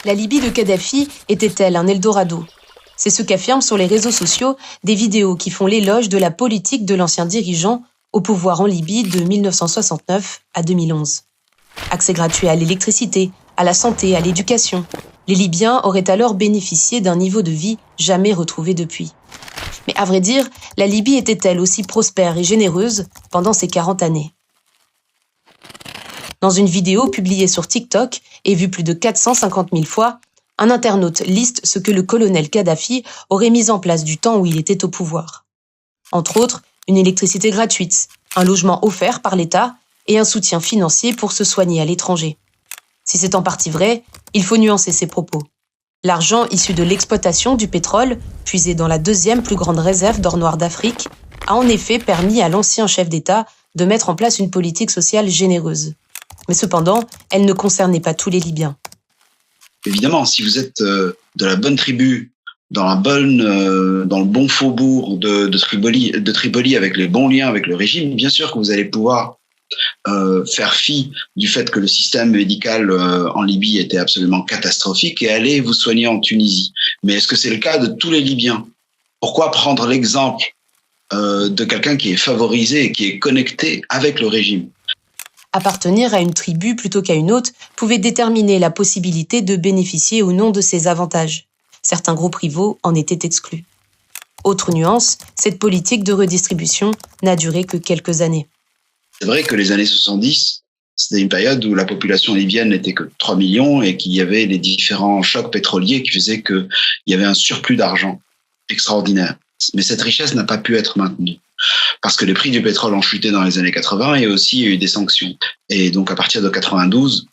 La Libye de Kadhafi était-elle un Eldorado ? C'est ce qu'affirment sur les réseaux sociaux des vidéos qui font l'éloge de la politique de l'ancien dirigeant au pouvoir en Libye de 1969 à 2011. Accès gratuit à l'électricité, à la santé, à l'éducation. Les Libyens auraient alors bénéficié d'un niveau de vie jamais retrouvé depuis. Mais à vrai dire, la Libye était-elle aussi prospère et généreuse pendant ces 40 années ? Dans une vidéo publiée sur TikTok et vue plus de 450 000 fois, un internaute liste ce que le colonel Kadhafi aurait mis en place du temps où il était au pouvoir. Entre autres, une électricité gratuite, un logement offert par l'État et un soutien financier pour se soigner à l'étranger. Si c'est en partie vrai, il faut nuancer ses propos. L'argent issu de l'exploitation du pétrole, puisé dans la deuxième plus grande réserve d'or noir d'Afrique, a en effet permis à l'ancien chef d'État de mettre en place une politique sociale généreuse. Mais cependant, elle ne concernait pas tous les Libyens. Évidemment, si vous êtes de la bonne tribu, dans le bon faubourg de Tripoli avec les bons liens avec le régime, bien sûr que vous allez pouvoir faire fi du fait que le système médical en Libye était absolument catastrophique et aller vous soigner en Tunisie. Mais est-ce que c'est le cas de tous les Libyens ? Pourquoi prendre l'exemple de quelqu'un qui est favorisé et qui est connecté avec le régime ? Appartenir à une tribu plutôt qu'à une autre pouvait déterminer la possibilité de bénéficier ou non de ces avantages. Certains groupes rivaux en étaient exclus. Autre nuance, cette politique de redistribution n'a duré que quelques années. C'est vrai que les années 70, c'était une période où la population libyenne n'était que 3 millions et qu'il y avait les différents chocs pétroliers qui faisaient qu'il y avait un surplus d'argent extraordinaire. Mais cette richesse n'a pas pu être maintenue parce que les prix du pétrole ont chuté dans les années 80 et aussi il y a eu des sanctions. Et donc à partir de 92,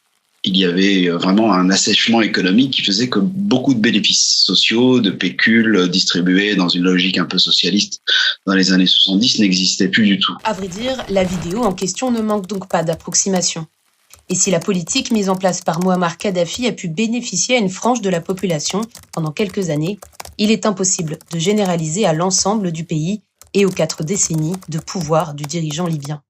il y avait vraiment un assèchement économique qui faisait que beaucoup de bénéfices sociaux, de pécules distribués dans une logique un peu socialiste dans les années 70 n'existaient plus du tout. À vrai dire, la vidéo en question ne manque donc pas d'approximation. Et si la politique mise en place par Mouammar Kadhafi a pu bénéficier à une frange de la population pendant quelques années, il est impossible de généraliser à l'ensemble du pays et aux 4 décennies de pouvoir du dirigeant libyen.